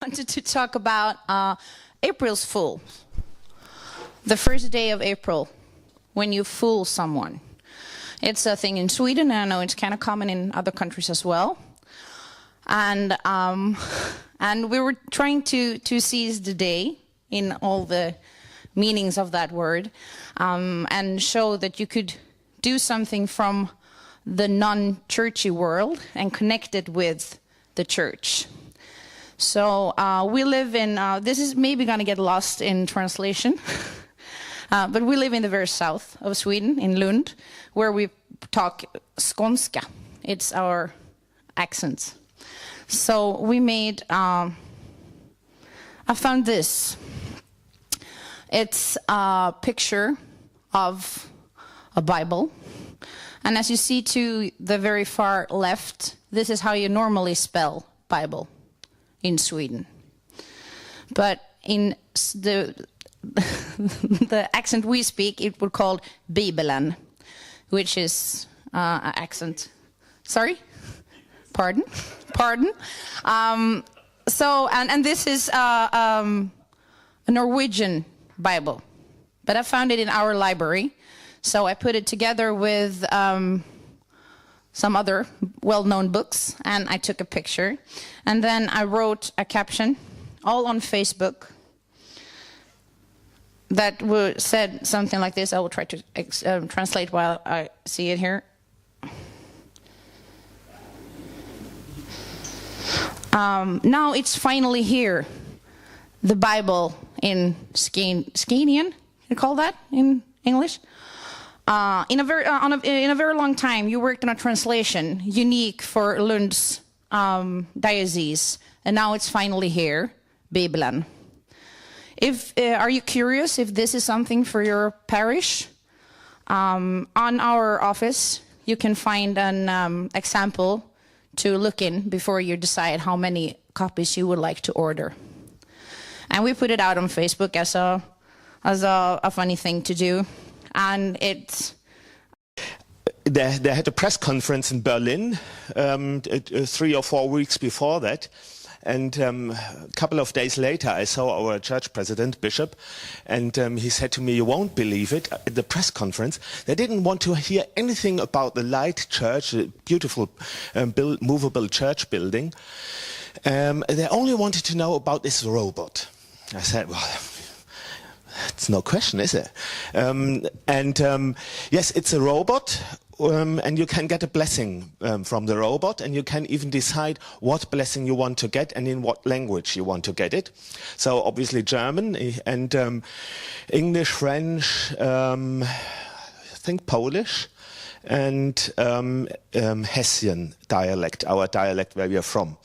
wanted to talk about April's Fool. The first day of April, when you fool someone. It's a thing in Sweden, and I know it's kind of common in other countries as well. And we were trying to seize the day in all the meanings of that word, and show that you could do something from the non-churchy world and connect it with the church. So we live in, this is maybe going to get lost in translation, but we live in the very south of Sweden, in Lund, where we talk skånska. It's our accent. So we made, I found this. It's a picture of a Bible. And as you see to the very far left, this is how you normally spell Bible in Sweden. But in the accent we speak, it would called Bibelen, which is an accent. Sorry? Pardon? Pardon? So, and this is a Norwegian Bible. But I found it in our library. So I put it together with some other well-known books, and I took a picture. And then I wrote a caption, all on Facebook, that said something like this. I will try to translate while I see it here. Now it's finally here, the Bible in Scandinavian, you call that in English? In a very long time, you worked on a translation unique for Lund's diocese, and now it's finally here, Bibelen. Are you curious if this is something for your parish? On our office, you can find an example to look in before you decide how many copies you would like to order. And we put it out on Facebook as a funny thing to do. And They had a press conference in Berlin 3 or 4 weeks before that. And a couple of days later, I saw our church president, bishop, and he said to me, "You won't believe it, at the press conference, they didn't want to hear anything about the Light Church, a beautiful movable church building. They only wanted to know about this robot." I said, "Well, it's no question, is it?" Yes, it's a robot, and you can get a blessing from the robot, and you can even decide what blessing you want to get and in what language you want to get it. So obviously German and English, French, I think Polish, and Hessian dialect, our dialect where we are from,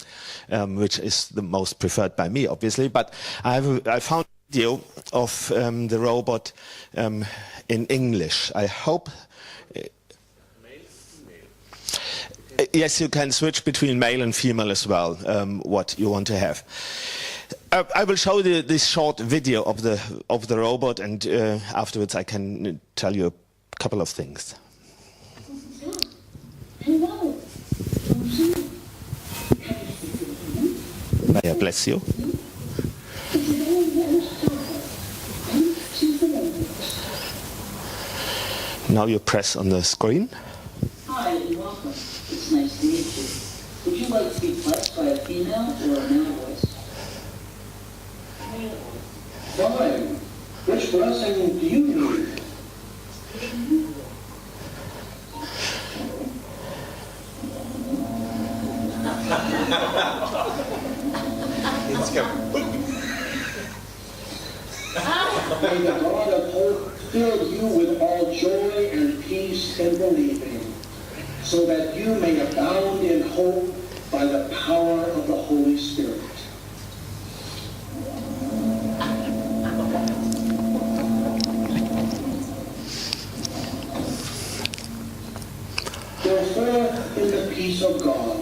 which is the most preferred by me, obviously. But I found a video of the robot in English. I hope. Yes, you can switch between male and female as well, what you want to have. I will show you this short video of the robot, and afterwards I can tell you a couple of things. Hello. May I bless you? Now you press on the screen. Hi, and welcome. It's nice to meet you. Would you like to be blessed by a female or a male voice? Fine. Which blessing do you need? It's coming. May the God of hope fill you with all joy and peace in believing, so that you may abound in hope by the power of the Holy Spirit. Therefore, in the peace of God,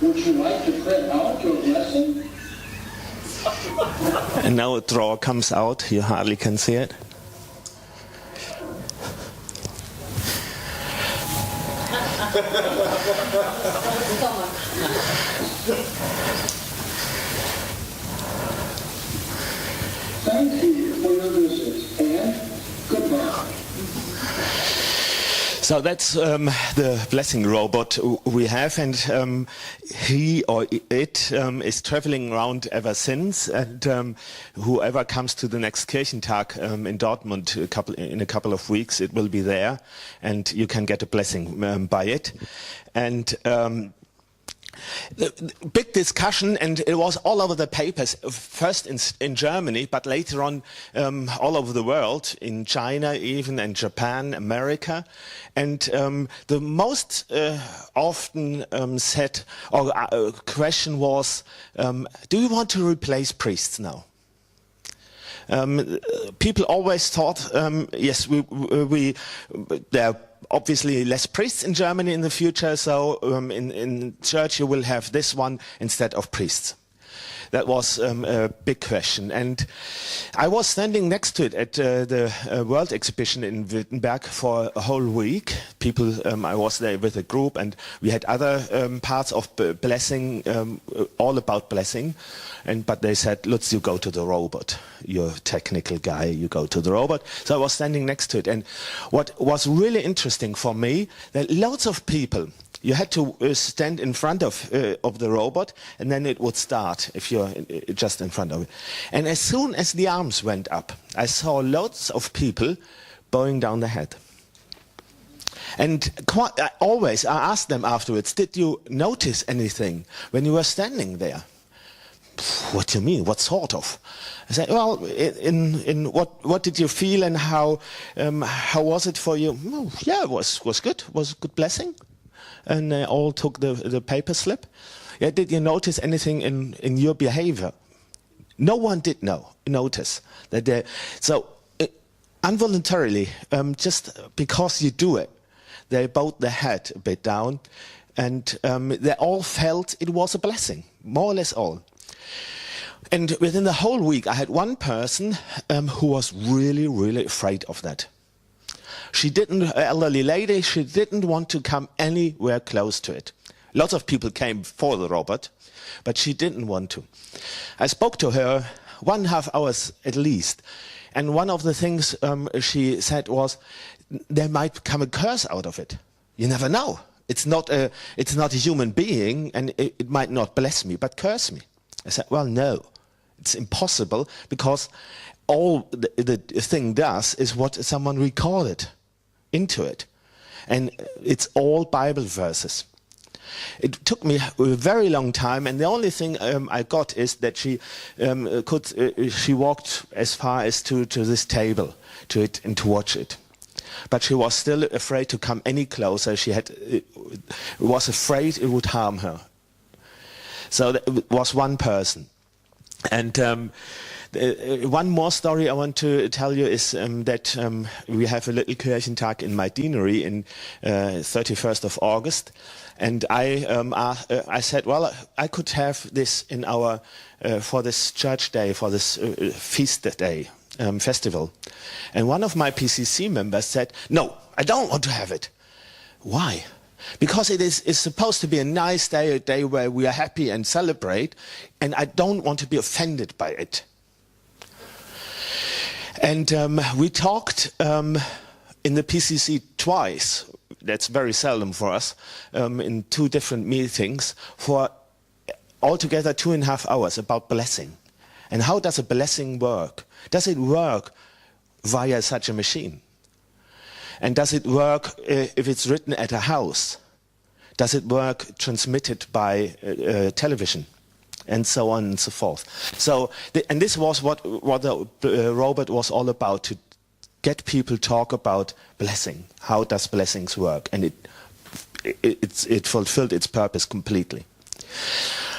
would you like to print out your blessing? And now a drawer comes out. You hardly can see it. So that's the blessing robot we have, and he or it is traveling around ever since. And whoever comes to the next Kirchentag in Dortmund in a couple of weeks, it will be there, and you can get a blessing by it. And the big discussion, and it was all over the papers, first in Germany, but later on all over the world, in China even, and Japan, America. And the most often said or question was, do you want to replace priests now? People always thought, yes, there are obviously less priests in Germany in the future, so in church you will have this one instead of priests. That was a big question, and I was standing next to it at the World Exhibition in Wittenberg for a whole week. I was there with a group, and we had other parts of blessing, all about blessing. But they said, Lutz, you go to the robot. You're a technical guy, you go to the robot. So I was standing next to it, and what was really interesting for me, that lots of people, you had to stand in front of the robot, and then it would start if you're just in front of it. And as soon as the arms went up, I saw lots of people bowing down the head. And I asked them afterwards, did you notice anything when you were standing there? What do you mean? What sort of? I said, well, what did you feel, and how was it for you? Oh, yeah, it was good. It was a good blessing. And they all took the paper slip. Yeah, did you notice anything in your behavior? No one did notice that. Involuntarily, just because you do it, they bowed their head a bit down, and they all felt it was a blessing, more or less all. And within the whole week, I had one person who was really, really afraid of that. Elderly lady, she didn't want to come anywhere close to it. Lots of people came for the robot, but she didn't want to. I spoke to her 1.5 hours at least, and one of the things she said was, there might come a curse out of it. You never know. It's not a human being, and it might not bless me, but curse me. I said, well, no, it's impossible, because all the thing does is what someone recorded into it. And it's all Bible verses. It took me a very long time, and the only thing I got is that she walked as far as to this table, to it, and to watch it. But she was still afraid to come any closer. She was afraid it would harm her. So that was one person. And one more story I want to tell you is that we have a little Kirchentag in my deanery in 31st of August. And I said, well, I could have this in our, for this church day, for this feast day, festival. And one of my PCC members said, no, I don't want to have it. Why? Because it's supposed to be a nice day, a day where we are happy and celebrate, and I don't want to be offended by it. And we talked in the PCC twice, that's very seldom for us, in 2 different meetings, for altogether 2.5 hours about blessing. And how does a blessing work? Does it work via such a machine? And does it work if it's written at a house? Does it work transmitted by television? And so on and so forth. So, and this was what the robot was all about, to get people talk about blessing. How does blessings work? And it fulfilled its purpose completely.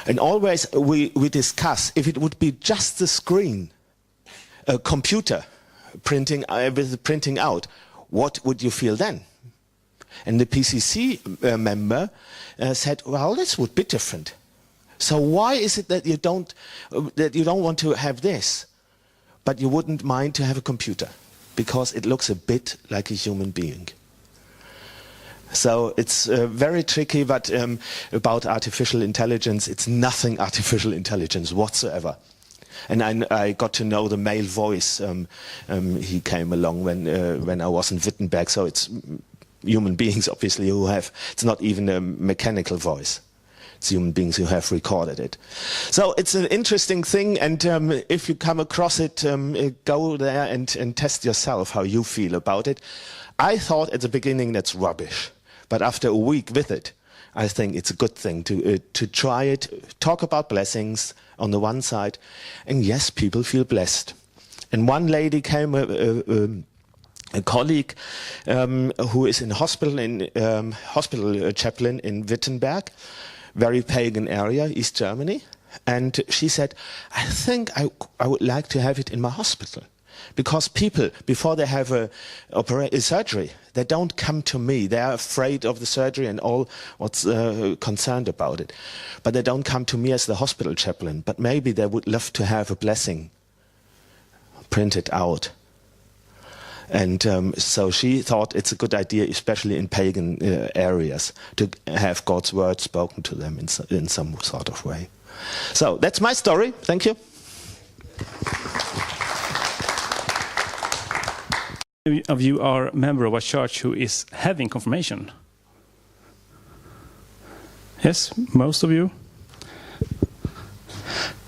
And always we discuss, if it would be just the screen, a computer printing out, what would you feel then? And the PCC member said, well, this would be different. So why is it that you don't want to have this, but you wouldn't mind to have a computer? Because it looks a bit like a human being. So it's very tricky, but about artificial intelligence, it's nothing artificial intelligence whatsoever. And I got to know the male voice. He came along when I was in Wittenberg, so it's human beings, obviously, who have, it's not even a mechanical voice. It's human beings who have recorded it. So it's an interesting thing, and if you come across it, go there and test yourself how you feel about it. I thought at the beginning that's rubbish, but after a week with it, I think it's a good thing to try it, talk about blessings on the one side, and yes, people feel blessed. And one lady came, a colleague who is in hospital chaplain in Wittenberg, very pagan area, East Germany, and she said, I think I would like to have it in my hospital. Because people, before they have a surgery, they don't come to me. They are afraid of the surgery and all what's concerned about it. But they don't come to me as the hospital chaplain. But maybe they would love to have a blessing printed out. And so she thought it's a good idea, especially in pagan areas, to have God's word spoken to them in some sort of way. So that's my story. Thank you. Of you are a member of a church who is having confirmation? Yes, most of you.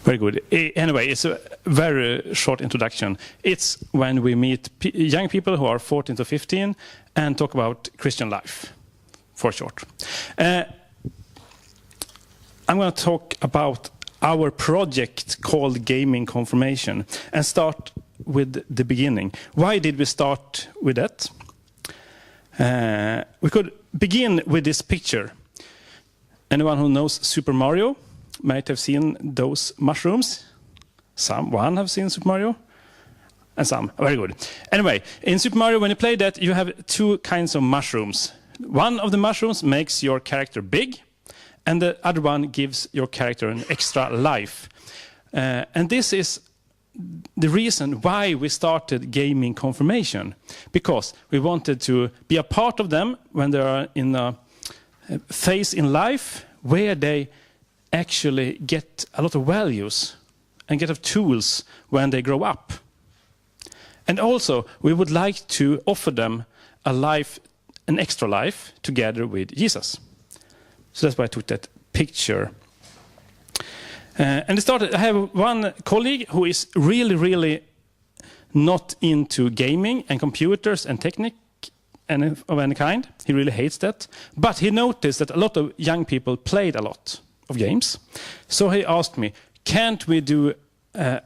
Very good. Anyway, it's a very short introduction. It's when we meet young people who are 14 to 15 and talk about Christian life, for short. I'm going to talk about our project called Gaming Confirmation and start with the beginning. Why did we start with that? We could begin with this picture. Anyone who knows Super Mario might have seen those mushrooms. One have seen Super Mario, and some. Very good. Anyway, in Super Mario, when you play that, you have two kinds of mushrooms. One of the mushrooms makes your character big, and the other one gives your character an extra life. And this is the reason why we started Gaming Confirmation, because we wanted to be a part of them when they are in a phase in life where they actually get a lot of values and get of tools when they grow up. And also, we would like to offer them a life, an extra life, together with Jesus. So that's why I took that picture. And it started, I have one colleague who is really, really not into gaming and computers and technique of any kind. He really hates that. But he noticed that a lot of young people played a lot of games. So he asked me, can't we do a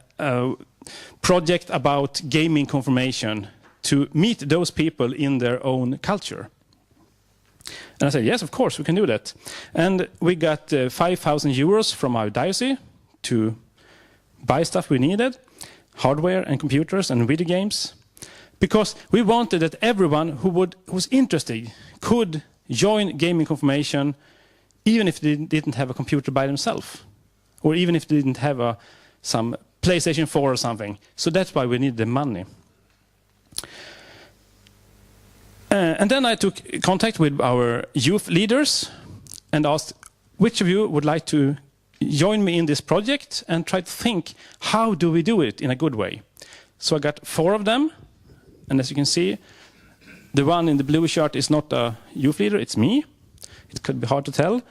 project about gaming confirmation to meet those people in their own culture? And I said, yes, of course, we can do that. And we got 5,000 euros from our diocese to buy stuff we needed, hardware and computers and video games, because we wanted that everyone who was interested could join Gaming Confirmation, even if they didn't have a computer by themselves, or even if they didn't have some PlayStation 4 or something. So that's why we need the money. And then I took contact with our youth leaders and asked, which of you would like to join me in this project and try to think, how do we do it in a good way? So I got 4 of them. And as you can see, the one in the blue shirt is not a youth leader, it's me. It could be hard to tell.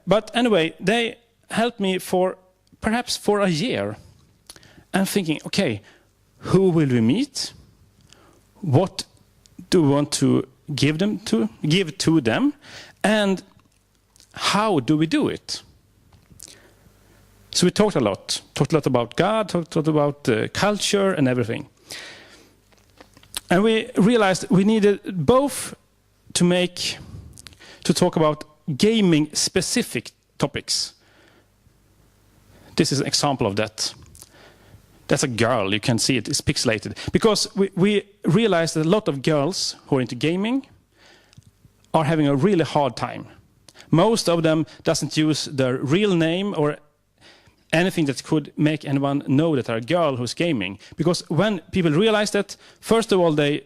But anyway, they helped me perhaps for a year. And thinking, okay, who will we meet? What do we want to give to them? And how do we do it? So we talked a lot about God, talked about culture and everything. And we realized we needed both to talk about gaming specific topics. This is an example of that. That's a girl, you can see it, it's pixelated. Because we realized that a lot of girls who are into gaming are having a really hard time. Most of them doesn't use their real name or anything that could make anyone know that they're a girl who's gaming. Because when people realize that, first of all, they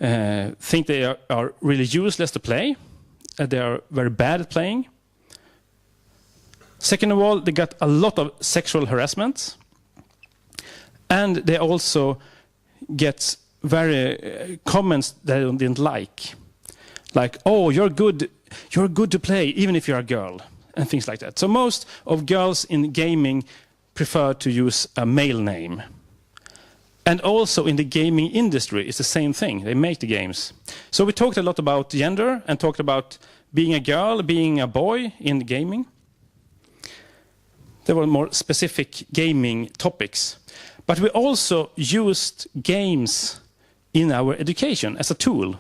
think they are really useless to play, they are very bad at playing. Second of all, they got a lot of sexual harassment. And they also get very comments that they didn't like, oh, you're good to play even if you're a girl, and things like that. So most of girls in gaming prefer to use a male name. And also in the gaming industry, it's the same thing. They make the games. So we talked a lot about gender and talked about being a girl, being a boy in gaming. There were more specific gaming topics. But we also used games in our education as a tool.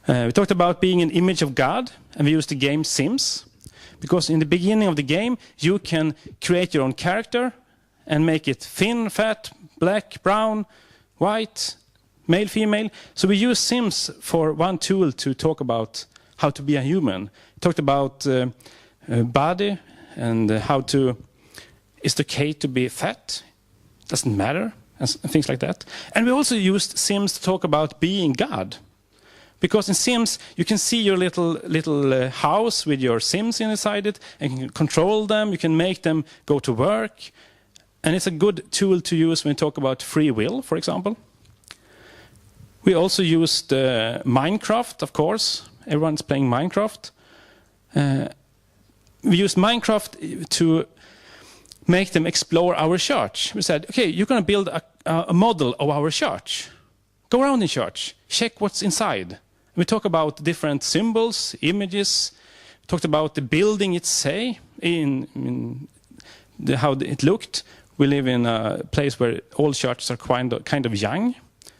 We talked about being an image of God, and we used the game Sims. Because in the beginning of the game, you can create your own character and make it thin, fat, black, brown, white, male, female. So we use Sims for one tool to talk about how to be a human. We talked about body and is it okay to be fat? Doesn't matter, and things like that. And we also used Sims to talk about being God. Because in Sims, you can see your little house with your Sims inside it, and you can control them, you can make them go to work. And it's a good tool to use when we talk about free will, for example. We also used Minecraft, of course. Everyone's playing Minecraft. We used Minecraft to make them explore our church. We said, okay, you're going to build a model of our church. Go around in church, check what's inside. We talk about different symbols, images. We talked about the building itself, how it looked. We live in a place where all churches are kind of young.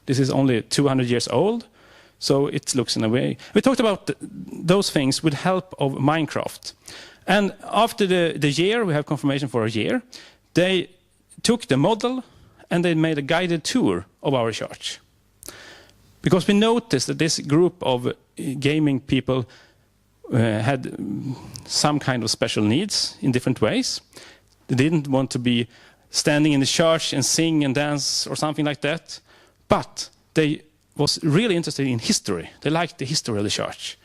This is only 200 years old, so it looks in a way. We talked about those things with help of Minecraft. And after the year, we have confirmation for a year, they took the model and they made a guided tour of our church. Because we noticed that this group of gaming people had some kind of special needs in different ways. They didn't want to be standing in the church and sing and dance or something like that. But they was really interested in history. They liked the history of the church.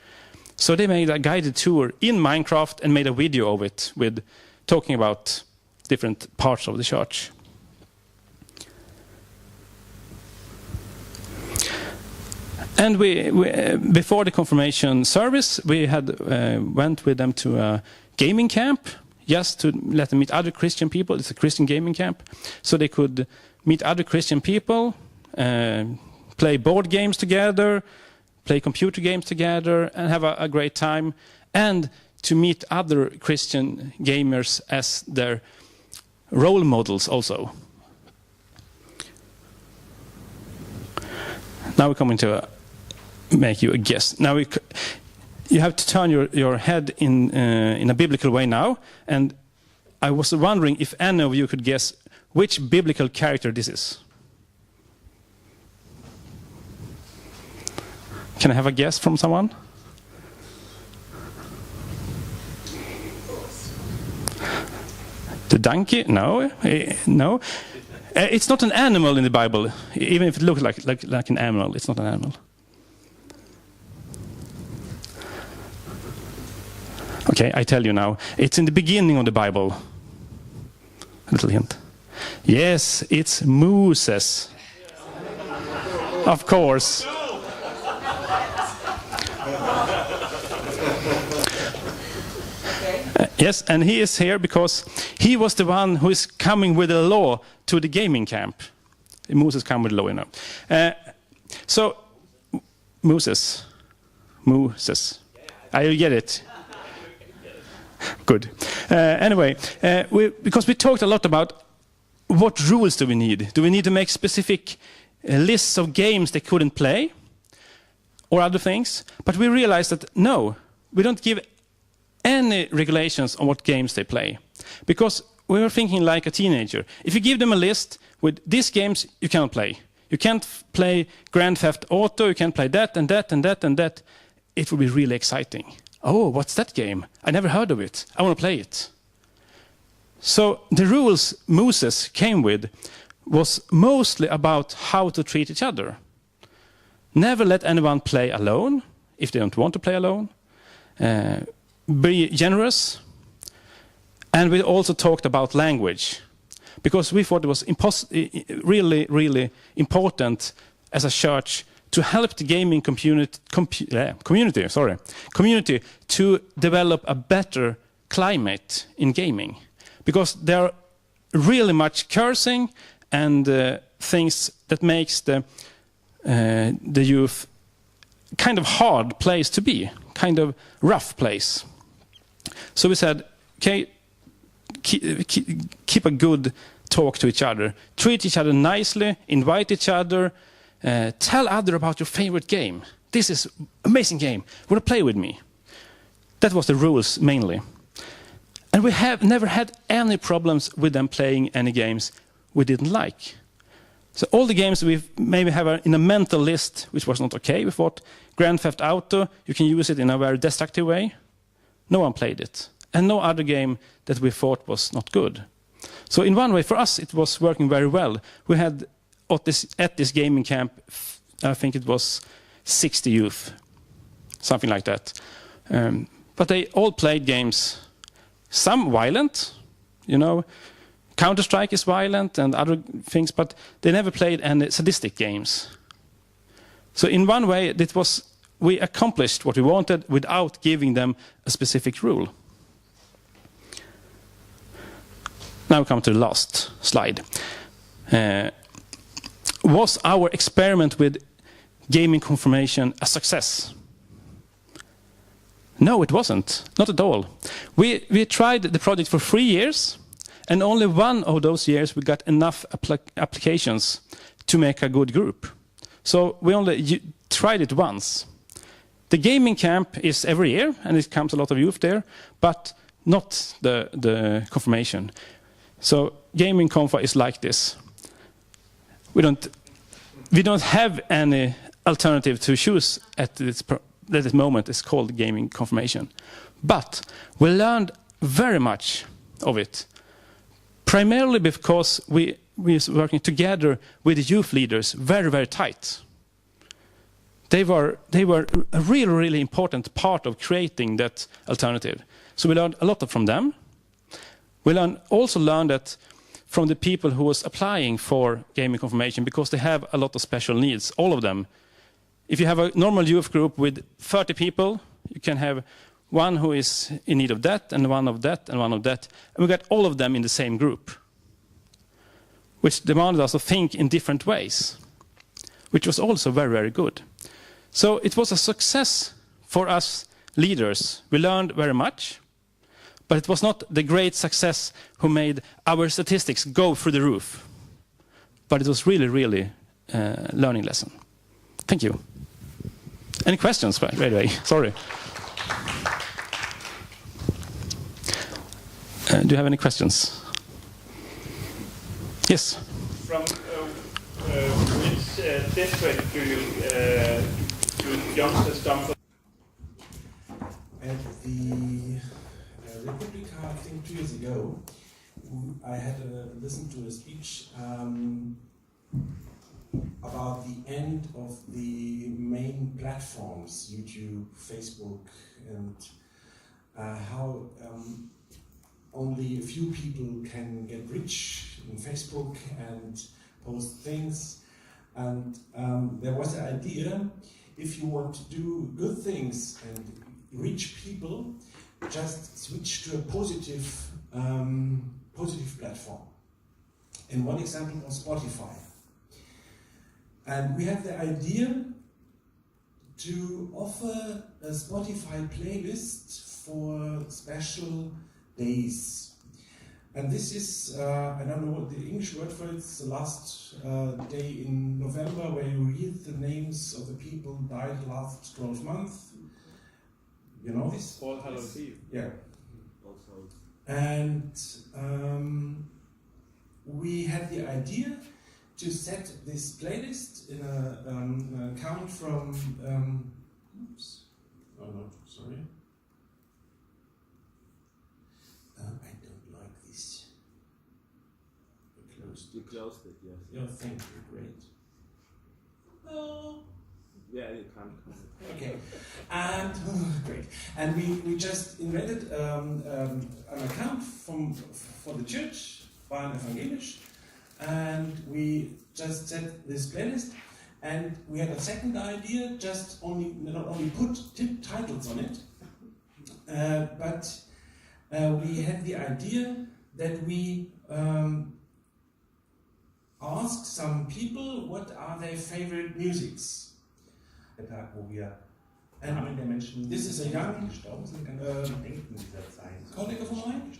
So they made a guided tour in Minecraft and made a video of it with talking about different parts of the church. And we before the confirmation service, we had went with them to a gaming camp just to let them meet other Christian people. It's a Christian gaming camp. So they could meet other Christian people, play board games together, play computer games together, and have a great time. And to meet other Christian gamers as their role models also. Now we're coming to make you a guess. Now you have to turn your head in a biblical way now, and I was wondering if any of you could guess which biblical character this is. Can I have a guess from someone? The donkey? No, no. It's not an animal in the Bible, even if it looks like an animal. It's not an animal. Okay, I tell you now. It's in the beginning of the Bible. A little hint. Yes, it's Moses. Of course. Yes, and he is here because he was the one who is coming with the law to the gaming camp. Moses came with the law, you know. So, Moses. I get it. Good. Anyway, because we talked a lot about what rules do we need? Do we need to make specific lists of games they couldn't play or other things? But we realized that no, we don't give any regulations on what games they play. Because we were thinking like a teenager. If you give them a list with these games you cannot play. You can't play Grand Theft Auto, you can't play that and that and that and that. It would be really exciting. Oh, what's that game? I never heard of it. I want to play it. So the rules Moses came with was mostly about how to treat each other. Never let anyone play alone, if they don't want to play alone. Be generous. And we also talked about language. Because we thought it was really, really important as a church to help the gaming community to develop a better climate in gaming, because there are really much cursing and things that makes the youth kind of hard place to be, kind of rough place. So we said, okay, keep a good talk to each other, treat each other nicely, invite each other, tell other about your favorite game. This is amazing game. Want to play with me? That was the rules mainly. And we have never had any problems with them playing any games we didn't like. So all the games we maybe have in a mental list, which was not okay, we thought Grand Theft Auto, you can use it in a very destructive way. No one played it. And no other game that we thought was not good. So in one way, for us, it was working very well. We had at this gaming camp, I think it was 60 youth, something like that. But they all played games, some violent, you know, Counter-Strike is violent and other things, but they never played any sadistic games. So in one way, we accomplished what we wanted without giving them a specific rule. Now we come to the last slide. Was our experiment with gaming confirmation a success? No, it wasn't. Not at all. We tried the project for 3 years, and only one of those years we got enough applications to make a good group. So we only tried it once. The gaming camp is every year, and it comes a lot of youth there, but not the confirmation. So gaming confa is like this. We don't have any alternative to choose at this moment. It's called gaming confirmation. But we learned very much of it, primarily because we were working together with the youth leaders very, very tight. They were a really, really important part of creating that alternative. So we learned a lot from them. We also learned that from the people who was applying for gaming confirmation, because they have a lot of special needs, all of them. If you have a normal youth group with 30 people, you can have one who is in need of that, and one of that, and one of that. And we got all of them in the same group, which demanded us to think in different ways, which was also very, very good. So it was a success for us leaders. We learned very much. But it was not the great success who made our statistics go through the roof. But it was really, really a learning lesson. Thank you. Any questions, by the way? Sorry. Do you have any questions? Yes? From which district do youngsters come from? At the Republica, I think 2 years ago, I had listened to a speech about the end of the main platforms, YouTube, Facebook, and how only a few people can get rich in Facebook and post things. And there was the idea, if you want to do good things and reach people, just switch to a positive platform. And one example was Spotify. And we had the idea to offer a Spotify playlist for special days. And this is, I don't know what the English word for it, it's the last day in November where you read the names of the people who died the last 12 months. You know this? All Hallows Eve. Yeah. Also. And we had the idea to set this playlist in an account from. Oops. Oh no, sorry. I don't like this. You closed it, yes. Yeah, thank you. Great. Oh. Yeah, you can't. Okay, and great. And we just invented an account for the church, Bayern Evangelisch, and we just set this playlist. And we had a second idea, just not only put titles on it, but we had the idea that we asked some people what are their favorite musics. And this is a young colleague of mine,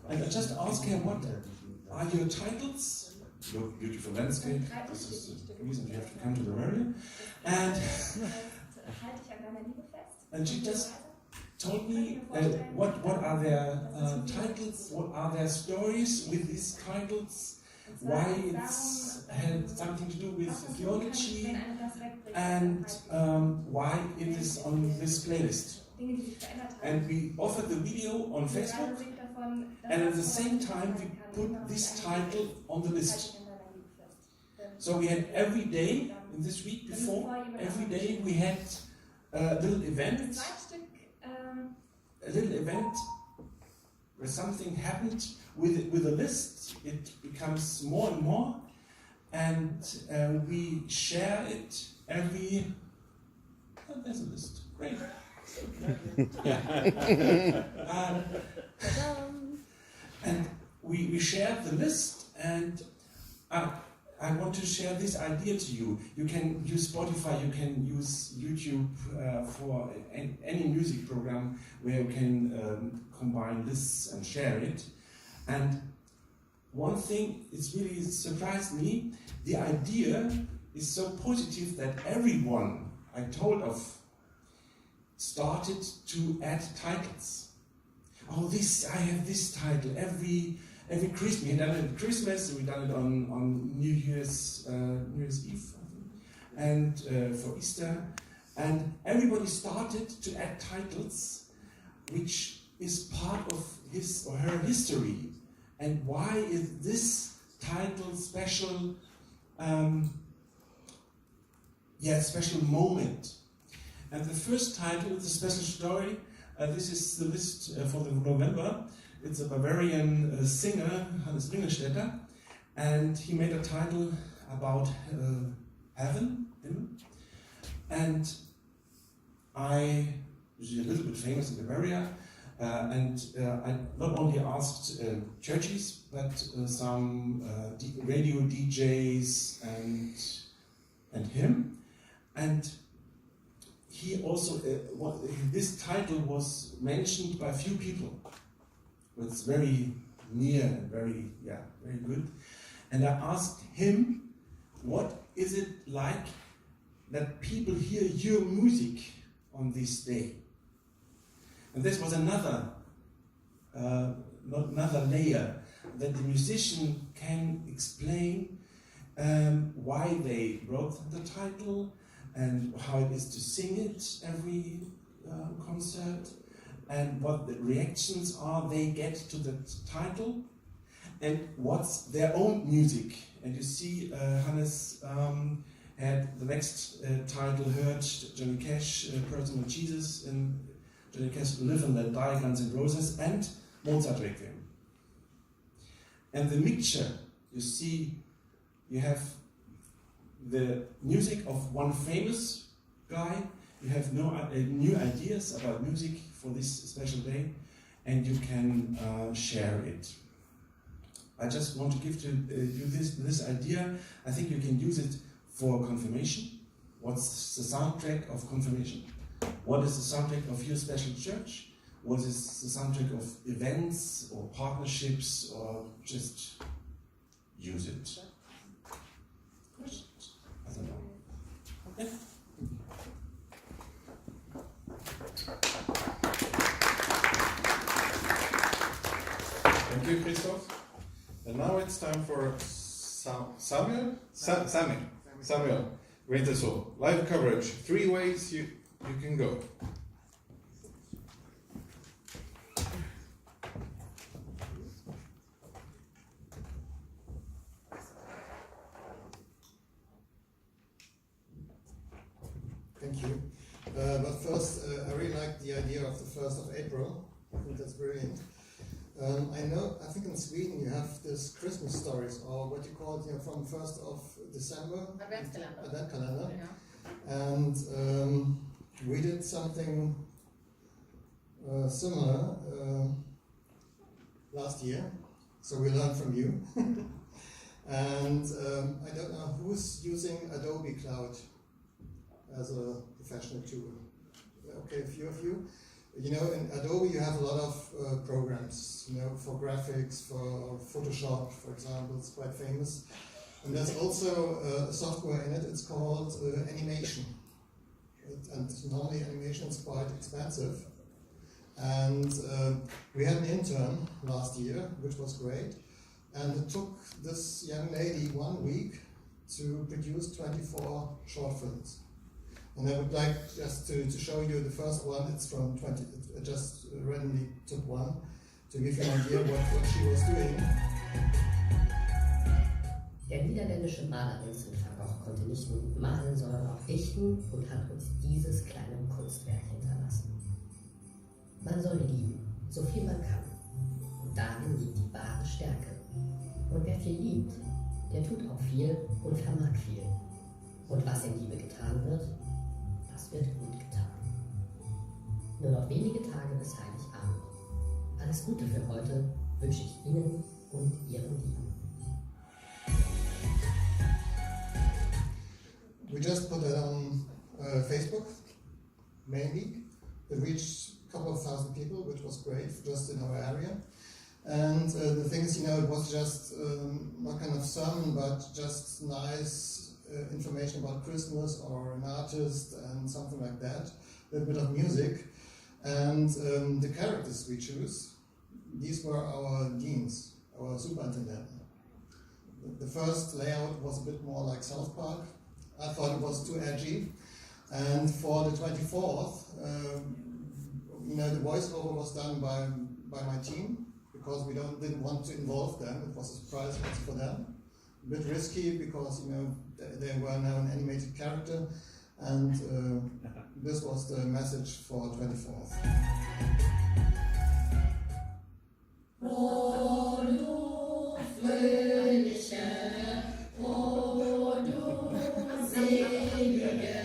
and I just asked him, what are your titles? Beautiful landscape, this is the reason you have to come to the area. And she just told me what are their titles, what are their stories with these titles, why it's had something to do with theology, and why it is on this playlist. And we offered the video on Facebook, and at the same time we put this title on the list. So we had every day, in this week before, every day we had a little event where something happened with a list. It becomes more and more, and we share it every. Oh, there's a list. Great. And we share the list, and I want to share this idea to you. You can use Spotify, you can use YouTube for any music program where you can combine lists and share it. And one thing it's really surprised me, the idea is so positive that everyone I told of started to add titles. Oh, I have this title every Christmas. We done it at Christmas, we done it on New Year's Eve, and for Easter, and everybody started to add titles, which is part of his or her history. And why is this title special? Special moment. And the first title is a special story. This is the list for the November. It's a Bavarian singer, Hannes Ringelstetter, and he made a title about heaven. And I was a little bit famous in Bavaria, and I not only asked churches, but some radio DJs and him. And he also, this title was mentioned by a few people. It's very near and very good. And I asked him, what is it like that people hear your music on this day? And this was another layer, that the musician can explain why they wrote the title and how it is to sing it every concert, and what the reactions are they get to the title, and what's their own music. And you see Hannes had the next title heard, Johnny Cash, Personal Jesus, and Johnny Cash, Live and Let Die, Guns N' Roses, and Mozart Requiem. And the mixture, you see, you have the music of one famous guy, you have new ideas about music for this special day, and you can share it. I just want to give to you this idea. I think you can use it for confirmation. What's the soundtrack of confirmation? What is the soundtrack of your special church? What is the soundtrack of events or partnerships, or just use it? Questions? I don't know. Okay. Thank you, Christoph. And now it's time for Samuel Wintersoul. Live coverage. 3 ways you can go. Thank you. But first, I really like the idea of the 1st of April. I think that's brilliant. I think in Sweden you have this Christmas stories, or what you call it, from 1st of December. Advent calendar. Yeah. And we did something similar last year, so we learned from you. And I don't know who's using Adobe Cloud as a professional tool. Okay, a few of you. In Adobe you have a lot of programs, for graphics, for Photoshop, for example, it's quite famous. And there's also a software in it, it's called animation. And normally animation is quite expensive. And we had an intern last year, which was great. And it took this young lady 1 week to produce 24 short films. And I would like just to show you the first one. It's from I just randomly took one to give you an idea what she was doing. Der niederländische Maler Vincent van Gogh konnte nicht nur malen, sondern auch dichten und hat uns dieses kleine Kunstwerk hinterlassen. Man soll lieben, so viel man kann. Und darin liegt die wahre Stärke. Und wer viel liebt, der tut auch viel und vermag viel. Und was in Liebe getan wird, das wird gut getan. Nur noch wenige Tage bis Heiligabend. Alles Gute für heute wünsche ich Ihnen und Ihren Lieben. We just put it on Facebook, mainly. It reached a couple of thousand people, which was great, just in our area. And the thing is, it was just not kind of sermon, but just nice information about Christmas or an artist and something like that. A little bit of music. And the characters we choose, these were our deans, our superintendent. The first layout was a bit more like South Park. I thought it was too edgy. And for the 24th, the voiceover was done by my team, because we didn't want to involve them. It was a surprise for them. A bit risky, because they were now an animated character, and this was the message for 24th. O du fröhliche, o du selige,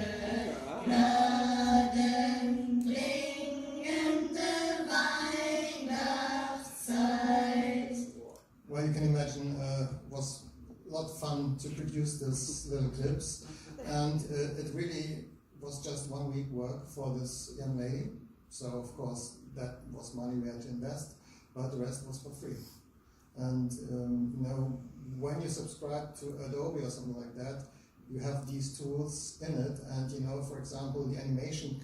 Well, you can imagine it was a lot of fun to produce these little clips, and it really was just 1 week work for this young lady. So of course that was money we had to invest, but the rest was for free. And when you subscribe to Adobe or something like that, you have these tools in it, and for example, the animation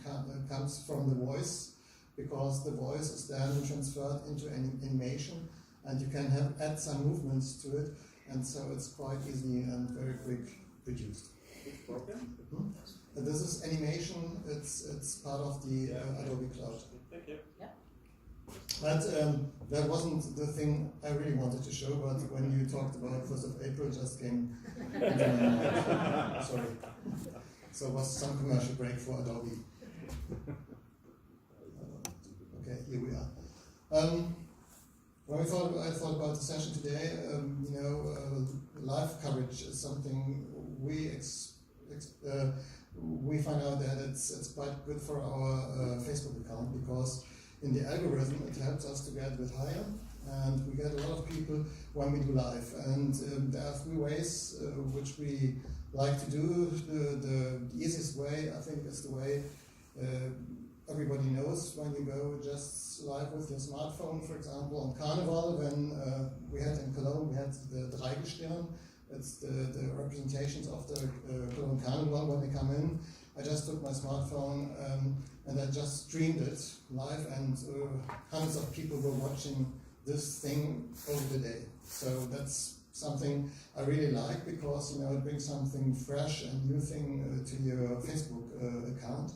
comes from the voice, because the voice is then transferred into an animation, and you can add some movements to it, and so it's quite easy and very quick produced. Which program? This is animation. It's part of the Adobe Cloud. Thank you. Yeah. But that wasn't the thing I really wanted to show, but when you talked about 1st of April, just came into my mind. Sorry. So it was some commercial break for Adobe. Okay, here we are. When I thought about the session today, live coverage is something we find out that it's quite good for our Facebook account, because in the algorithm it helps us to get a bit higher, and we get a lot of people when we do live. And there are 3 ways which we like to do. The easiest way, I think, is the way everybody knows, when you go just live with your smartphone. For example, on Carnival, when we had in Cologne, we had the Dreigestirn. It's the representations of the Cologne Carnival when they come in. I just took my smartphone and I just streamed it live, and hundreds of people were watching this thing over the day. So that's something I really like, because it brings something fresh and new thing to your Facebook account.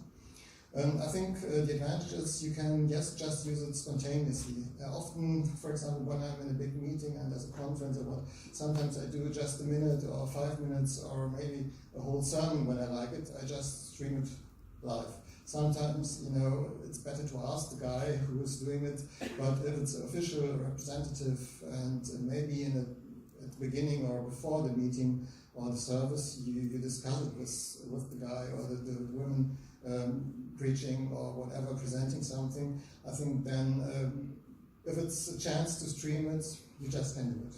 I think the advantage is you can just use it spontaneously. Often, for example, when I'm in a big meeting and there's a conference or what, sometimes I do just a minute or 5 minutes or maybe a whole sermon when I like it. I just stream it live. Sometimes, it's better to ask the guy who is doing it, but if it's an official representative and maybe at the beginning or before the meeting or the service, you discuss it with the guy or the woman preaching or whatever, presenting something. I think then if it's a chance to stream it, you just can do it.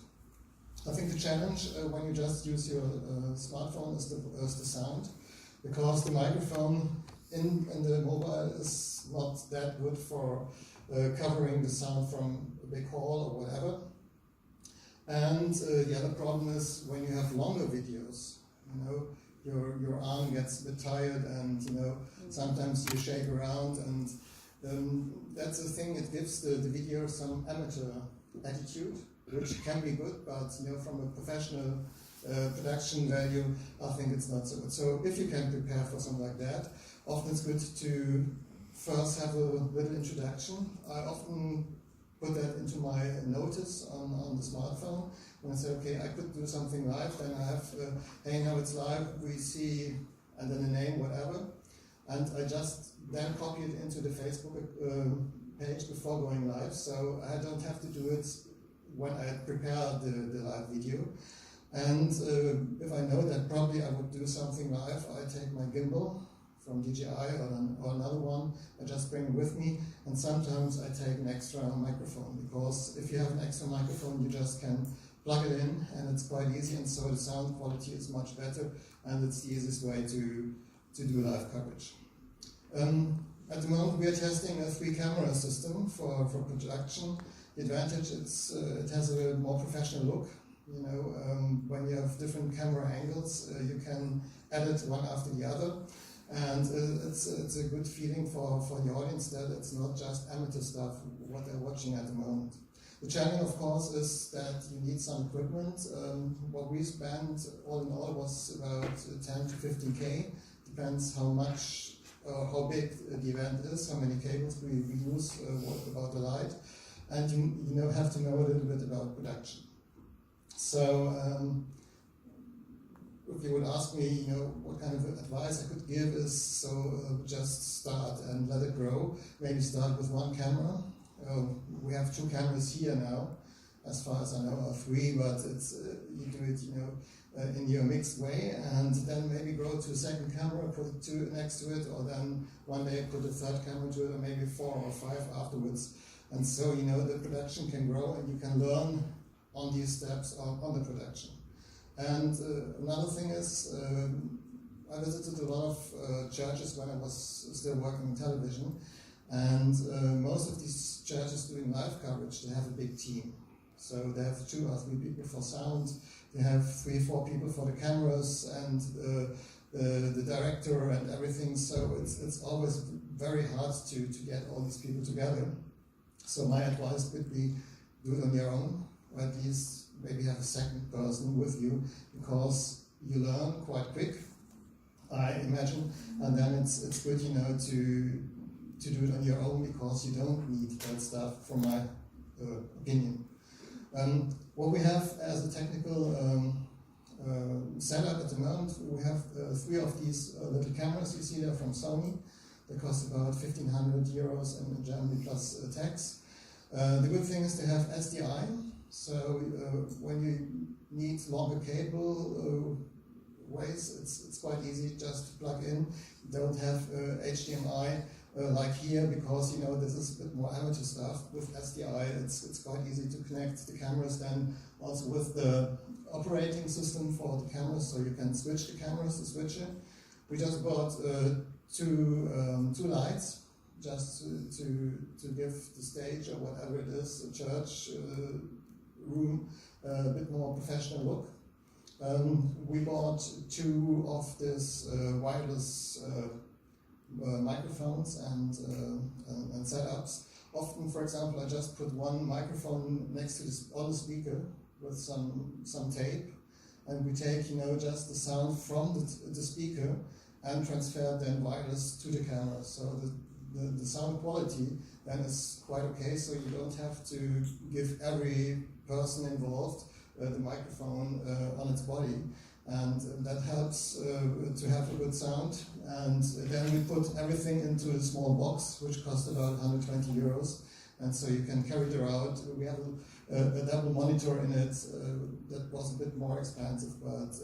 I think the challenge when you just use your smartphone is the sound, because the microphone in the mobile is not that good for covering the sound from a big hall or whatever. And the other problem is when you have longer videos, your arm gets a bit tired, and sometimes you shake around, and that's the thing. It gives the video some amateur attitude, which can be good, but from a professional production value, I think it's not so good. So if you can prepare for something like that, often it's good to first have a little introduction. I often put that into my notice on the smartphone. When I say, okay, I could do something live, then I have, hey, now it's live, we see, and then the name, whatever. And I just then copy it into the Facebook page before going live, so I don't have to do it when I prepare the live video. And if I know that probably I would do something live, I take my gimbal from DJI or another one, I just bring it with me, and sometimes I take an extra microphone, because if you have an extra microphone, you just can plug it in, and it's quite easy, and so the sound quality is much better, and it's the easiest way to do live coverage. At the moment, we are testing a 3-camera system for production. The advantage is it has a more professional look. When you have different camera angles, you can edit one after the other. And it's a good feeling for the audience that it's not just amateur stuff, what they're watching at the moment. The challenge, of course, is that you need some equipment. What we spent all in all was about 10 to 15K. Depends how much, how big the event is, how many cables we use, what about the light. And you have to know a little bit about production. So if you would ask me, what kind of advice I could give is, just start and let it grow. Maybe start with one camera. We have 2 cameras here now, as far as I know, or 3, but it's you do it, in your mixed way, and then maybe grow to a second camera, put 2 next to it, or then one day put a 3rd camera to it, or maybe 4 or 5 afterwards. And so, the production can grow, and you can learn on these steps on the production. And another thing is, I visited a lot of churches when I was still working in television, and most of these churches doing live coverage, they have a big team. So they have 2 or 3 people for sound, they have 3 or 4 people for the cameras, and the director and everything. So it's always very hard to get all these people together. So my advice would be, do it on your own, or at least maybe have a second person with you, because you learn quite quick, I imagine, and then it's good, to do it on your own, because you don't need that stuff, from my opinion. What we have as a technical setup at the moment, we have 3 of these little cameras you see there from Sony. They cost about 1,500 euros in Germany plus tax. The good thing is they have SDI. So when you need longer cable ways, it's quite easy just to plug in. You don't have HDMI like here, because this is a bit more amateur stuff. With SDI, it's quite easy to connect the cameras then also with the operating system for the cameras, so you can switch the cameras, the switcher. We just bought 2 lights, just to give the stage or whatever it is, a church room, a bit more professional look. We bought 2 of this wireless microphones and setups. Often, for example, I just put one microphone next to on the speaker with some tape, and we take just the sound from the speaker and transfer then wireless to the camera. So the sound quality then is quite okay, so you don't have to give every person involved the microphone on its body. And that helps to have a good sound. And then we put everything into a small box, which cost about 120 euros. And so you can carry it around. We have a double monitor in it that was a bit more expensive, but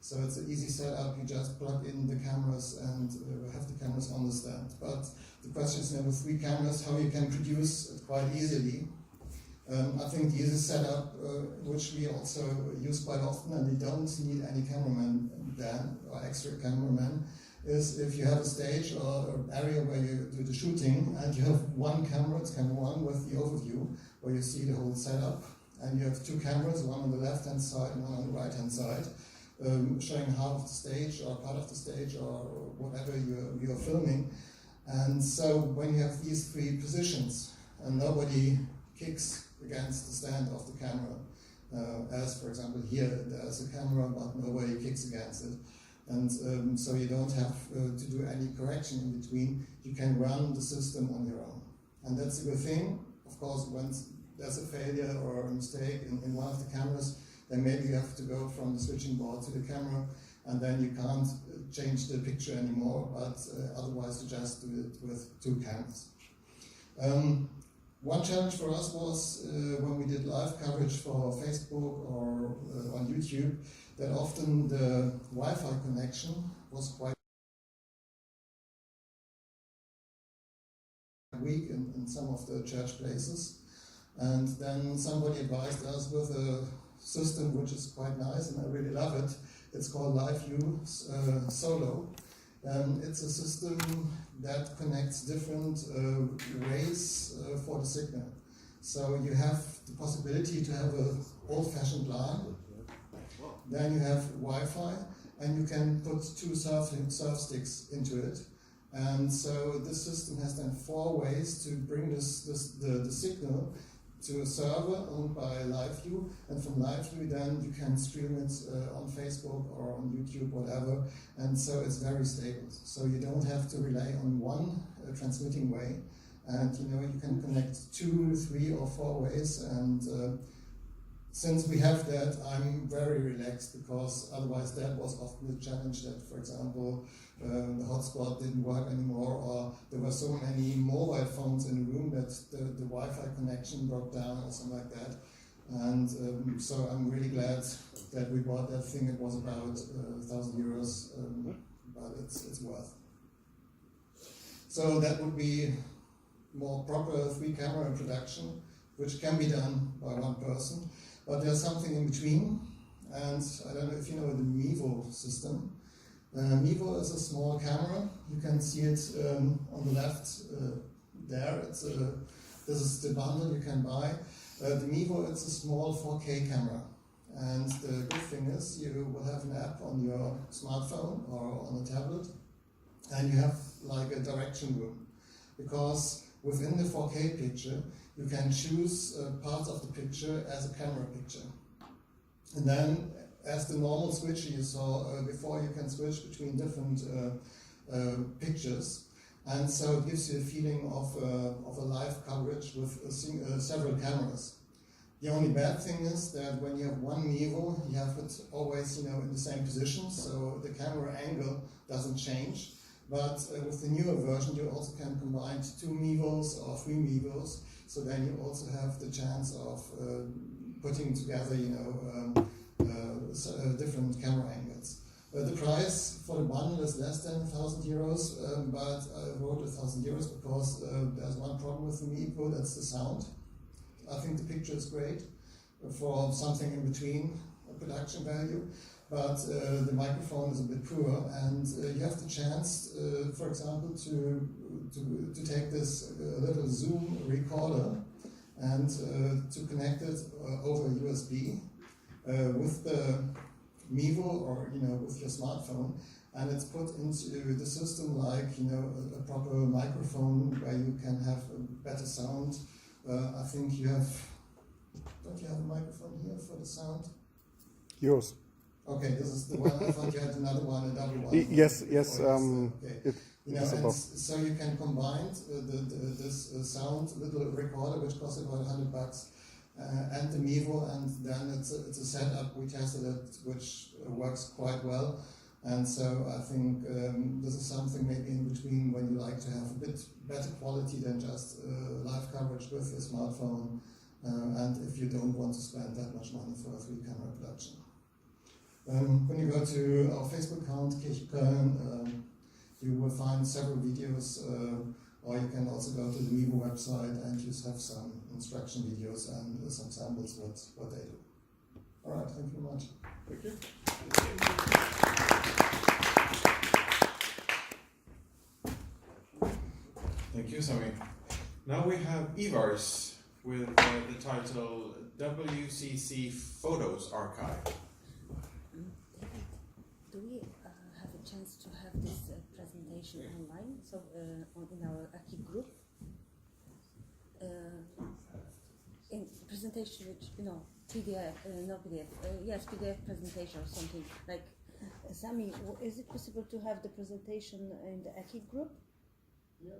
so it's an easy setup. You just plug in the cameras and have the cameras on the stand. But the question is, with 3 cameras, how you can produce it quite easily. I think the easy setup, which we also use quite often, and you don't need any cameraman then, or extra cameraman, is if you have a stage or an area where you do the shooting, and you have one camera, it's camera 1 with the overview, where you see the whole setup, and you have 2 cameras, one on the left-hand side and one on the right-hand side, showing half of the stage or part of the stage or whatever you're filming. And so when you have these 3 positions, and nobody kicks against the stand of the camera, as for example here, there's a camera but nobody kicks against it. And so you don't have to do any correction in between. You can run the system on your own. And that's a good thing. Of course, when there's a failure or a mistake in one of the cameras, then maybe you have to go from the switching board to the camera, and then you can't change the picture anymore, but otherwise you just do it with 2 cameras. One challenge for us was when we did live coverage for Facebook or on YouTube, that often the Wi-Fi connection was quite weak in some of the church places. And then somebody advised us with a system which is quite nice, and I really love it. It's called LiveView Solo. It's a system that connects different ways for the signal. So you have the possibility to have an old-fashioned LAN, then you have Wi-Fi, and you can put 2 surf sticks into it. And so this system has then 4 ways to bring the signal to a server owned by LiveView, and from LiveView then you can stream it on Facebook or on YouTube, whatever, and so it's very stable. So you don't have to rely on one transmitting way, and you can connect 2, 3 or 4 ways, and since we have that, I'm very relaxed, because otherwise that was often the challenge that, for example, the hotspot didn't work anymore, or there were so many mobile phones in the room that the Wi-Fi connection broke down or something like that. And so I'm really glad that we bought that thing. It was about 1,000 euros, but it's worth. So that would be more proper 3-camera production, which can be done by one person. But there's something in between, and I don't know if you know the Mevo system. Mevo is a small camera. You can see it on the left there. This is the bundle you can buy. The Mevo, it's a small 4K camera. And the good thing is you will have an app on your smartphone or on a tablet, and you have like a direction room. Because within the 4K picture, you can choose parts of the picture as a camera picture. And then, as the normal switcher you saw before, you can switch between different pictures. And so it gives you a feeling of a live coverage with several cameras. The only bad thing is that when you have one Mevo, you have it always in the same position, so the camera angle doesn't change. But with the newer version, you also can combine 2 Mevos or 3 Mevos, so then you also have the chance of putting together, different camera angles. The price for the bundle is less than 1,000 euros, but I wrote 1,000 euros because there's one problem with the Mevo, that's the sound. I think the picture is great for something in between a production value, but the microphone is a bit poor, and you have the chance, for example, to take this little Zoom recorder and to connect it over USB with the Mevo or with your smartphone, and it's put into the system like a proper microphone where you can have a better sound. I think you have. Don't you have a microphone here for the sound? Yours. Okay, this is the one. I thought you had another one, a double one. Yes. Okay. So you can combine this sound little recorder, which costs about $100, and the Mevo, and then it's a setup we tested it, which works quite well. And so I think this is something maybe in between when you like to have a bit better quality than just live coverage with your smartphone, and if you don't want to spend that much money for a 3-camera production. When you go to our Facebook account, Kirche Köln, you will find several videos, or you can also go to the Mevo website and just have some instruction videos and some samples what they do. All right, thank you very much. Thank you. Thank you, Sami. Now we have Ivars with the title WCC Photos Archive. Do we have a chance to have this presentation online, so in our ECIC group? In presentation, which PDF, not PDF. Yes, PDF presentation or something like. Sami, is it possible to have the presentation in the ECIC group? Yeah.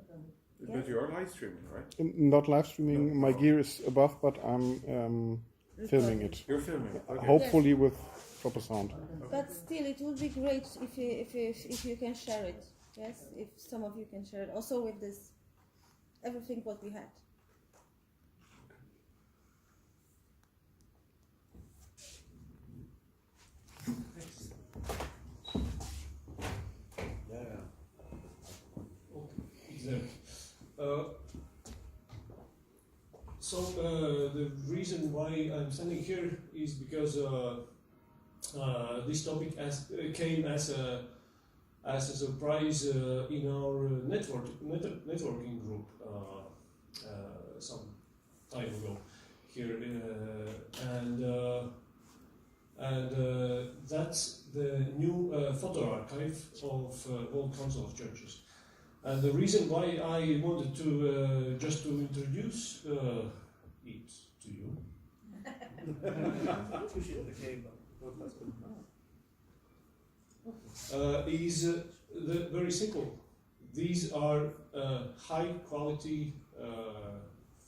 But you are live streaming, right? Not live streaming. My gear is above, but I'm filming it. You're filming it. Okay. Hopefully with proper sound. But still, it would be great if you can share it. Yes, if some of you can share it. Also with this, everything what we had. The reason why I'm standing here is because this topic came as a surprise in our networking group some time ago here, and that's the new photo archive of all Council of Churches. And the reason why I wanted to just to introduce it to you is very simple. These are high quality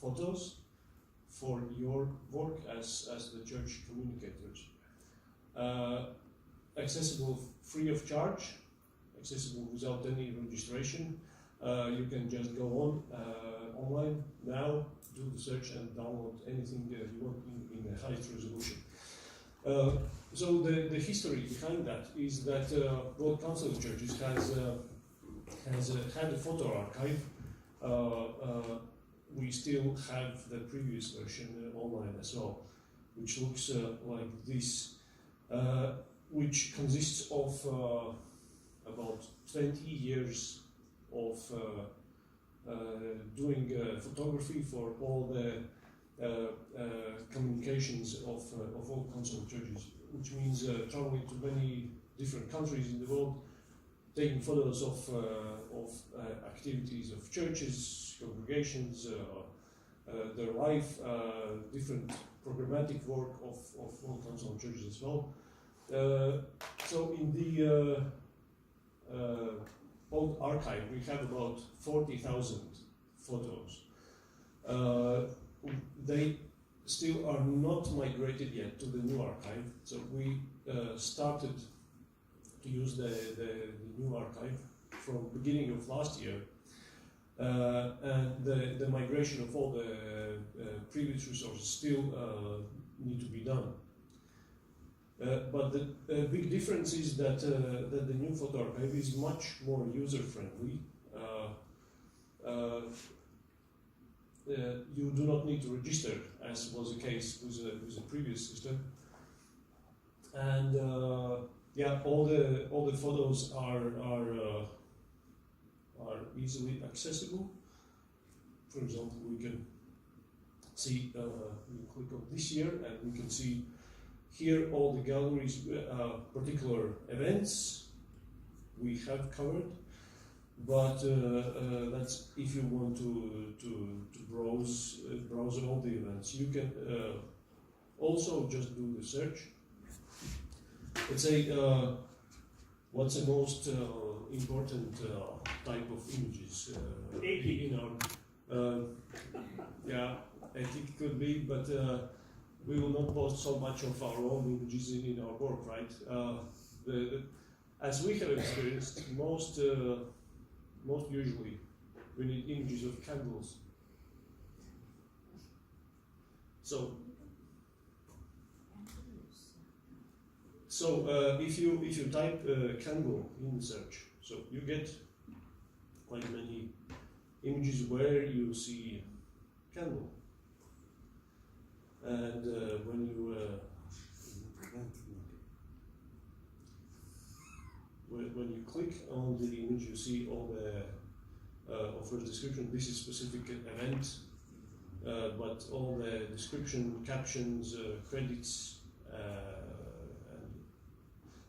photos for your work as the church communicators. Accessible free of charge, accessible without any registration. You can just go on online now, do the search and download anything that you want in the highest resolution. So the history behind that is that World Council of Churches has had a photo archive. We still have the previous version online as well, which looks like this, which consists of about 20 years of doing photography for all the communications of all Council of Churches, which means traveling to many different countries in the world, taking photos of activities of churches, congregations, their life, different programmatic work of all Council of Churches as well. So in the old archive, we have about 40,000 photos. They still are not migrated yet to the new archive, so we started to use the new archive from beginning of last year, and the migration of all the previous resources still need to be done. But the big difference is that the new photo archive is much more user-friendly. You do not need to register, as was the case with the previous system. And yeah, all the photos are easily accessible. For example, we can see, we click on this year, and we can see here all the galleries, particular events we have covered, but that's if you want to browse all the events. You can also just do the search. Let's say what's the most important type of images in our yeah, ethic could be, but we will not post so much of our own images in our work, right? As we have experienced, most usually we need images of candles. So if you type candle in the search, so you get quite many images where you see candle. And when you click on the image, you see all the offers description. This is specific event, but all the description, captions, credits, and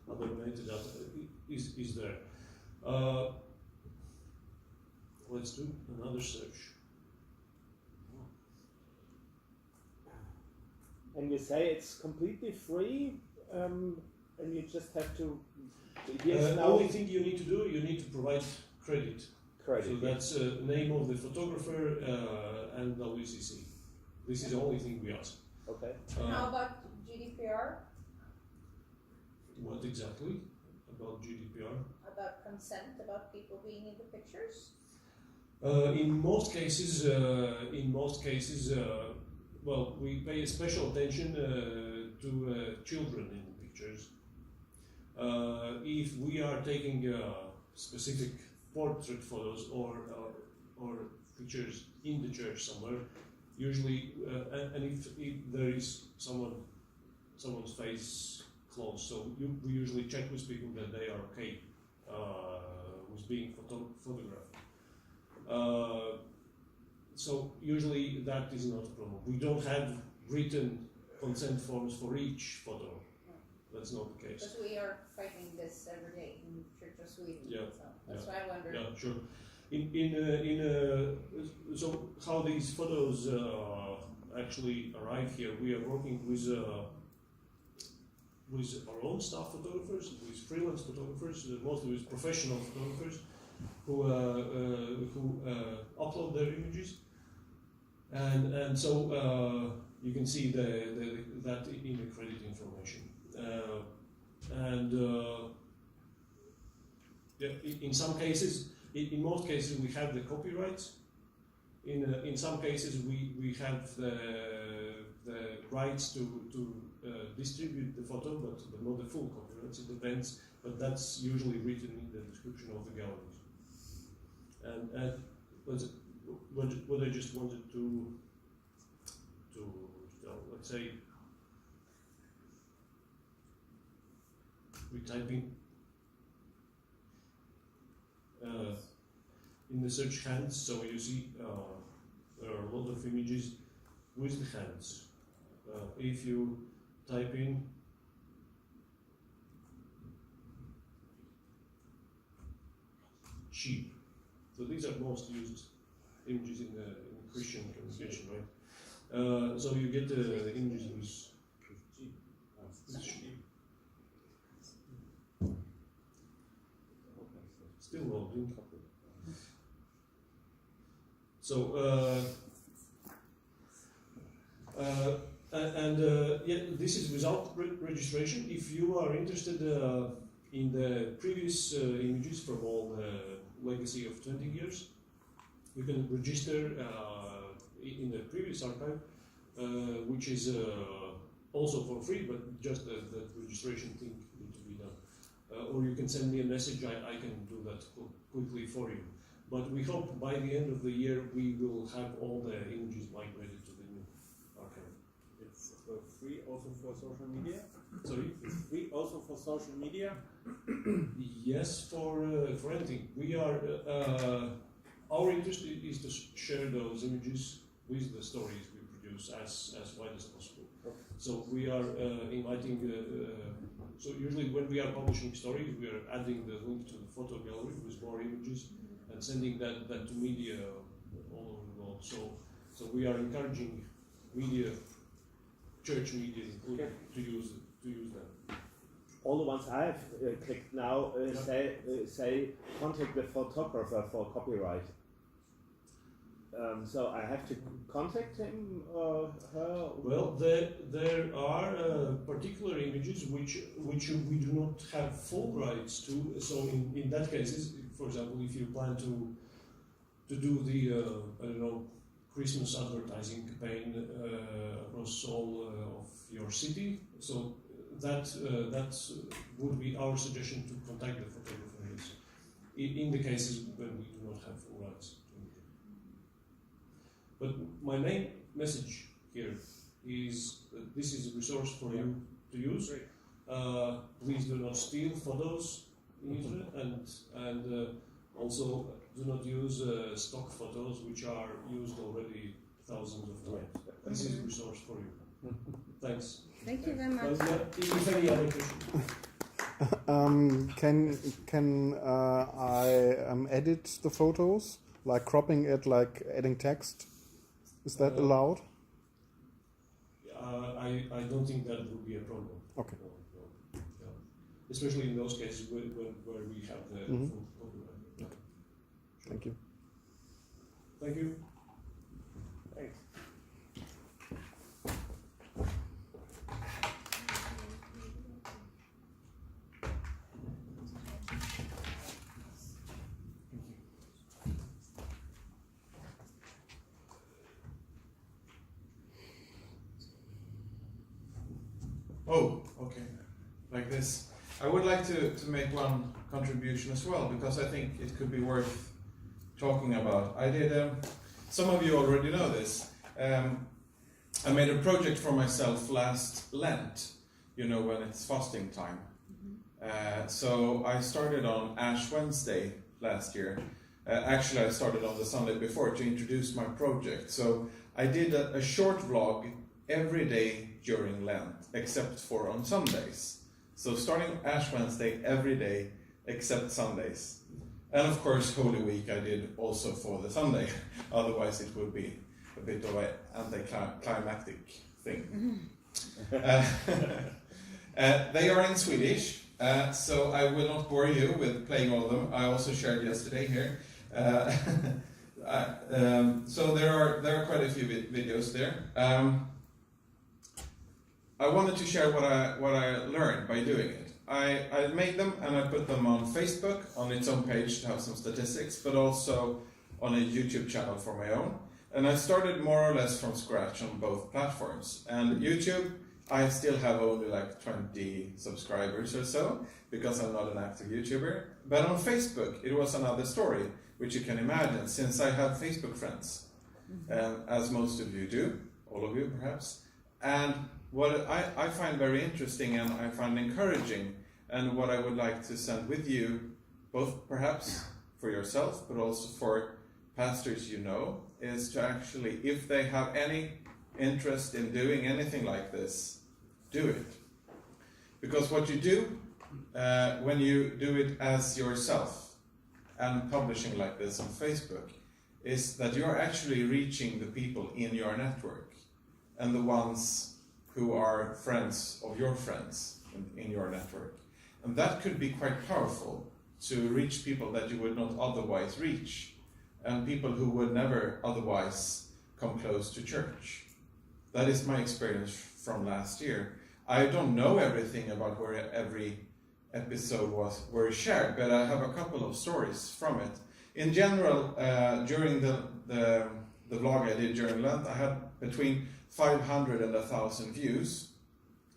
other metadata is there. Let's do another search. And you say it's completely free, and you just have to. The only thing you need to do, you need to provide credit. Credit. So that's name of the photographer and WCC. This is the only thing we ask. Okay. How about GDPR? What exactly about GDPR? About consent, about people being in the pictures? In most cases, well, we pay special attention to children in the pictures. If we are taking specific portrait photos or pictures in the church somewhere, usually, and if there is someone's face close, so we usually check with people that they are okay with being photographed. So usually that is not a problem. We don't have written consent forms for each photo. That's not the case. Because we are fighting this every day in the Church of Sweden. Yeah. So that's why I wonder. Yeah, sure. So how these photos actually arrive here? We are working with our own staff photographers, with freelance photographers, mostly with professional photographers who upload their images, and so you can see that in the credit information. In some cases, in most cases, we have the copyrights. In some cases, we have the rights to distribute the photo, but not the full copyrights. It depends, but that's usually written in the description of the galleries. And what I just wanted to let's say, we type in the search hands, so you see there are a lot of images with the hands. If you type in sheep, so these are most used images in the Christian communication, right? So you get the images with sheep. Still loading. So yeah, this is without registration. If you are interested in the previous images from all the legacy of 20 years, you can register in the previous archive, which is also for free, but just the registration thing needs to be done. Or you can send me a message, I can do that quickly for you. But we hope by the end of the year we will have all the images migrated to the new archive. It's free also for social media? Sorry? It's free also for social media? Yes, for anything. We are, our interest is to share those images with the stories we produce as wide as possible. Okay. So we are inviting, so usually when we are publishing stories, we are adding the link to the photo gallery with more images and sending that to media all over the world. So we are encouraging media, church media included, to use them. All the ones I have clicked now say contact the photographer for copyright. So I have to contact him or her? Well, there are particular images which we do not have full rights to. So in that case, for example, if you plan to do the I don't know, Christmas advertising campaign across all of your city, so that would be our suggestion, to contact the photographer in the cases when we do not have full rights. But my main message here is that this is a resource for you to use. Please do not steal photos in internet, and also do not use stock photos which are used already thousands of times. This is a resource for you. Thanks. Thank you very much. If any other questions? Can I edit the photos, like cropping it, like adding text? Is that allowed? I don't think that would be a problem. Okay. No. Yeah. Especially in those cases where we have the full copyright. Yeah. Sure. Thank you. Thank you. Thanks. Oh, okay. Like this. I would like to make one contribution as well, because I think it could be worth talking about. I did, some of you already know this. I made a project for myself last Lent, you know, when it's fasting time. So I started on Ash Wednesday last year. Actually, I started on the Sunday before to introduce my project. So I did a short vlog every day during Lent, except for on Sundays. So starting Ash Wednesday every day, except Sundays. And of course, Holy Week I did also for the Sunday. Otherwise it would be a bit of an anticlimactic thing. They are in Swedish, so I will not bore you with playing all of them. I also shared yesterday here. So there are quite a few videos there. I wanted to share what I learned by doing it. I made them and I put them on Facebook on its own page to have some statistics, but also on a YouTube channel for my own. And I started more or less from scratch on both platforms. And YouTube, I still have only like 20 subscribers or so, because I'm not an active YouTuber. But on Facebook, it was another story, which you can imagine, since I have Facebook friends, as most of you do, all of you perhaps. And what I find very interesting and I find encouraging, and what I would like to send with you, both perhaps for yourself, but also for pastors you know, is to actually, if they have any interest in doing anything like this, do it. Because what you do, when you do it as yourself, and publishing like this on Facebook, is that you're actually reaching the people in your network, and the ones who are friends of your friends in your network. And that could be quite powerful, to reach people that you would not otherwise reach, and people who would never otherwise come close to church. That is my experience from last year. I don't know everything about where every episode were shared, but I have a couple of stories from it. In general, during the vlog I did during Lent, I had between 500 and 1,000 views,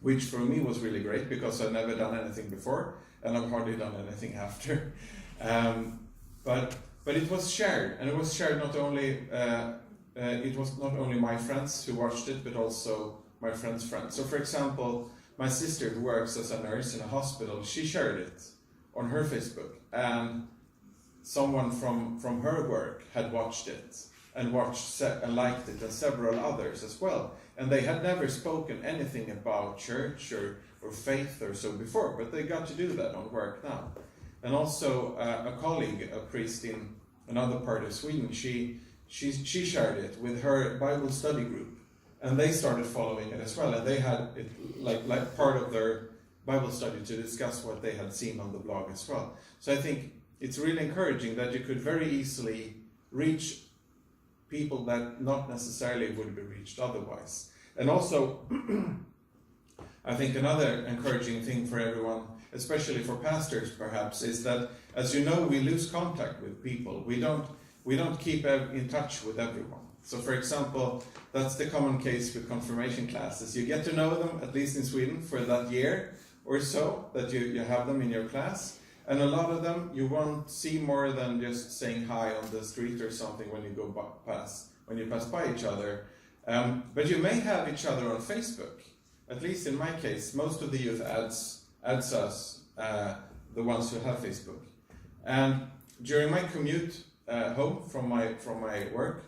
which for me was really great, because I've never done anything before, and I've hardly done anything after. But it was shared, and it was shared not only, it was not only my friends who watched it, but also my friends' friends. So for example, my sister who works as a nurse in a hospital, she shared it on her Facebook, and someone from her work had watched it, and liked it, and several others as well. And they had never spoken anything about church or faith or so before, but they got to do that on work now. And also a colleague, a priest in another part of Sweden, she shared it with her Bible study group, and they started following it as well, and they had it like part of their Bible study to discuss what they had seen on the blog as well. So I think it's really encouraging that you could very easily reach people that not necessarily would be reached otherwise. And also, I think another encouraging thing for everyone, especially for pastors perhaps, is that, as you know, we lose contact with people. We don't keep in touch with everyone. So for example, that's the common case with confirmation classes. You get to know them, at least in Sweden, for that year or so that you have them in your class. And a lot of them you won't see more than just saying hi on the street or something when you when you pass by each other. But you may have each other on Facebook. At least in my case, most of the youth adds us, the ones who have Facebook. And during my commute home from my work,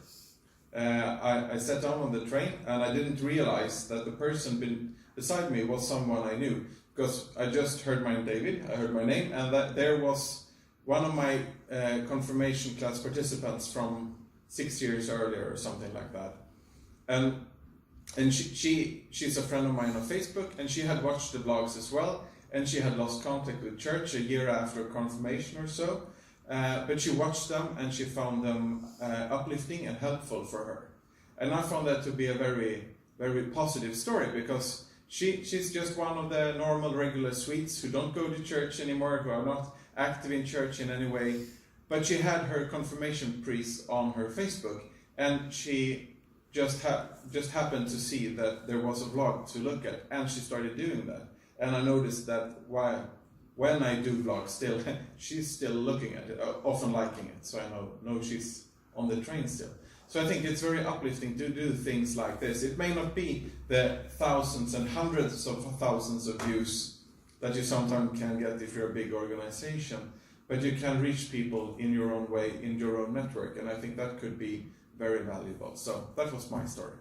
I sat down on the train and I didn't realize that the person beside me was someone I knew, because I just heard my name, David, I heard my name, and that there was one of my confirmation class participants from 6 years earlier or something like that. And she's a friend of mine on Facebook, and she had watched the vlogs as well, and she had lost contact with church a year after confirmation or so. But she watched them and she found them uplifting and helpful for her. And I found that to be a very, very positive story, because she's just one of the normal, regular Swedes who don't go to church anymore, who are not active in church in any way. But she had her confirmation priest on her Facebook, and she just happened to see that there was a vlog to look at, and she started doing that. And I noticed that when I do vlogs still, she's still looking at it, often liking it, so I know she's on the train still. So I think it's very uplifting to do things like this. It may not be the thousands and hundreds of thousands of views that you sometimes can get if you're a big organization, but you can reach people in your own way, in your own network, and I think that could be very valuable. So that was my story.